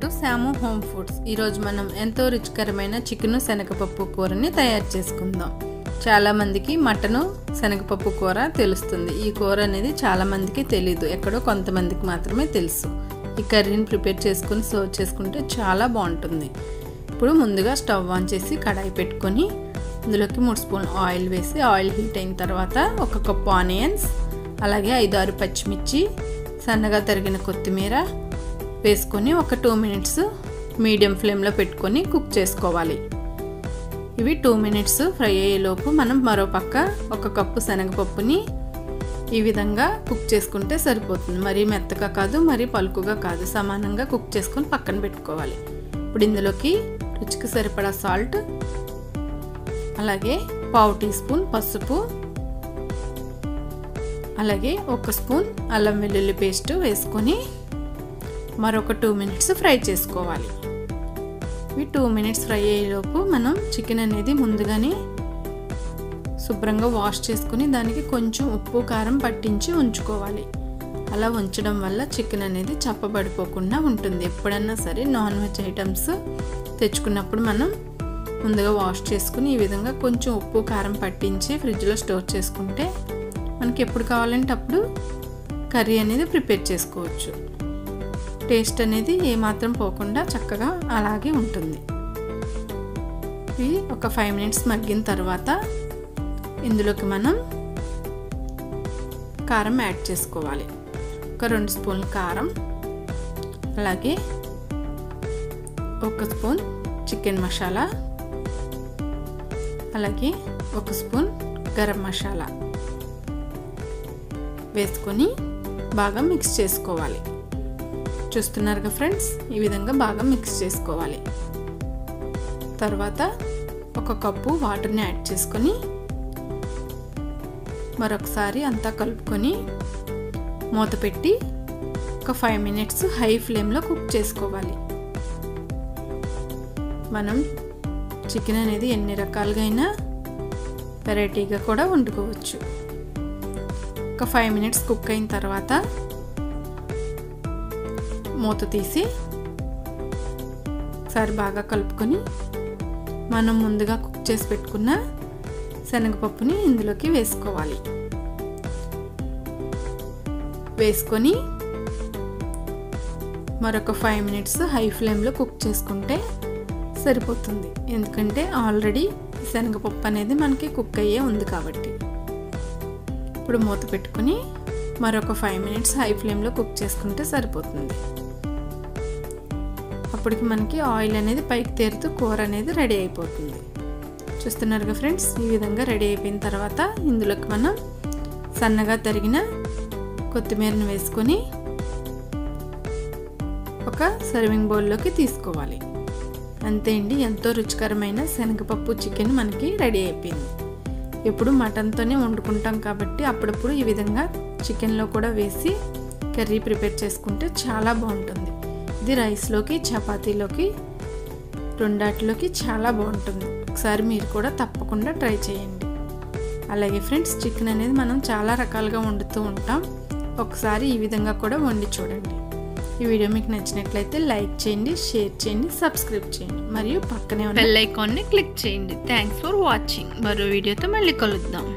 To Shyam home foods. ఈరోజు మనం ఎంతో రుచికరమైన చికెన్ శనగపప్పు కూరని తయారు చేసుకుందాం. చాలామందికి మటను శనగపప్పు కూర తెలుస్తుంది. ఈ కూర అనేది చాలామందికి తెలీదు, ఎక్కడో కొంతమందికి మాత్రమే తెలుసు. ఈ కర్రీని ప్రిపేర్ చేసుకుని సర్వ్ చేసుకుంటే చాలా బాగుంటుంది. ఇప్పుడు ముందుగా స్టవ్ ఆన్ చేసి కడాయి పెట్టుకొని ఇందులోకి 3 స్పూన్లు ఆయిల్ వేసి ఆయిల్ హీట్ అయిన తర్వాత 1 కప్ ఆనియన్స్, అలాగే 5-6 పచ్చిమిర్చి, సన్నగా తరిగిన కొత్తిమీర వేసుకొని ఒక 2 మినిట్స్ మీడియం ఫ్లేమ్లో పెట్టుకొని కుక్ చేసుకోవాలి. ఇవి 2 మినిట్స్ ఫ్రై అయ్యేలోపు మనం మరో పక్క 1 కప్పు శనగపప్పుని ఈ విధంగా కుక్ చేసుకుంటే సరిపోతుంది. మరీ మెత్తగా కాదు, మరీ పలుకుగా కాదు, సమానంగా కుక్ చేసుకొని పక్కన పెట్టుకోవాలి. ఇప్పుడు ఇందులోకి రుచికి సరిపడా సాల్ట్, అలాగే 1/2 టీ స్పూన్ పసుపు, అలాగే 1 స్పూన్ అల్లం వెల్లుల్లి పేస్ట్ వేసుకొని మరొక 2 మినిట్స్ ఫ్రై చేసుకోవాలి. ఇవి 2 మినిట్స్ ఫ్రై అయ్యేలోపు మనం చికెన్ అనేది ముందుగానే శుభ్రంగా వాష్ చేసుకుని దానికి కొంచెం ఉప్పు కారం పట్టించి ఉంచుకోవాలి. అలా ఉంచడం వల్ల చికెన్ అనేది చప్పబడిపోకుండా ఉంటుంది. ఎప్పుడన్నా సరే నాన్ వెజ్ ఐటమ్స్ తెచ్చుకున్నప్పుడు మనం ముందుగా వాష్ చేసుకుని ఈ విధంగా కొంచెం ఉప్పు కారం పట్టించి ఫ్రిడ్జ్లో స్టోర్ చేసుకుంటే మనకి ఎప్పుడు కావాలంటే అప్పుడు కర్రీ అనేది ప్రిపేర్ చేసుకోవచ్చు. టేస్ట్ అనేది ఏమాత్రం పోకుండా చక్కగా అలాగే ఉంటుంది. ఇవి ఒక 5 మినిట్స్ మగ్గిన తర్వాత ఇందులోకి మనం కారం యాడ్ చేసుకోవాలి. ఒక 2 స్పూన్ల కారం, అలాగే 1 స్పూన్ చికెన్ మసాలా, అలాగే 1 స్పూన్ గరం మసాలా వేసుకొని బాగా మిక్స్ చేసుకోవాలి. చూస్తున్నారుగా ఫ్రెండ్స్, ఈ విధంగా బాగా మిక్స్ చేసుకోవాలి. తర్వాత 1 కప్పు వాటర్ని యాడ్ చేసుకొని మరొకసారి అంతా కలుపుకొని మూత పెట్టి ఒక 5 మినిట్స్ హై ఫ్లేమ్లో కుక్ చేసుకోవాలి. మనం చికెన్ అనేది ఎన్ని రకాలుగా అయినా వెరైటీగా కూడా వండుకోవచ్చు. ఒక 5 మినిట్స్ కుక్ అయిన తర్వాత మూత తీసి ఒకసారి బాగా కలుపుకొని మనం ముందుగా కుక్ చేసి పెట్టుకున్న శనగపప్పుని ఇందులోకి వేసుకోవాలి. వేసుకొని మరొక 5 మినిట్స్ హై ఫ్లేమ్లో కుక్ చేసుకుంటే సరిపోతుంది. ఎందుకంటే ఆల్రెడీ శనగపప్పు అనేది మనకి కుక్ అయ్యే ఉంది కాబట్టి. ఇప్పుడు మూత పెట్టుకొని మరొక 5 మినిట్స్ హై ఫ్లేమ్లో కుక్ చేసుకుంటే సరిపోతుంది. అప్పటికి మనకి ఆయిల్ అనేది పైకి తేరుతూ కూర అనేది రెడీ అయిపోతుంది. చూస్తున్నారుగా ఫ్రెండ్స్, ఈ విధంగా రెడీ అయిపోయిన తర్వాత ఇందులోకి మనం సన్నగా తరిగిన కొత్తిమీరను వేసుకొని ఒక సర్వింగ్ బౌల్లోకి తీసుకోవాలి. అంతే అండి, ఎంతో రుచికరమైన శనగపప్పు చికెన్ మనకి రెడీ అయిపోయింది. ఎప్పుడు మటన్తోనే వండుకుంటాం కాబట్టి అప్పుడప్పుడు ఈ విధంగా చికెన్లో కూడా వేసి కర్రీ ప్రిపేర్ చేసుకుంటే చాలా బాగుంటుంది. ఇది రైస్లోకి, చపాతీలోకి, రెండాటిలోకి చాలా బాగుంటుంది. ఒకసారి మీరు కూడా తప్పకుండా ట్రై చేయండి. అలాగే ఫ్రెండ్స్, చికెన్ అనేది మనం చాలా రకాలుగా వండుతూ ఉంటాం. ఒకసారి ఈ విధంగా కూడా వండి చూడండి. ఈ వీడియో మీకు నచ్చినట్లయితే లైక్ చేయండి, షేర్ చేయండి, సబ్స్క్రైబ్ చేయండి, మరియు పక్కనే ఉన్న బెల్ ఐకాన్ని క్లిక్ చేయండి. Thanks for watching. మరో వీడియోతో మళ్ళీ కలుద్దాం.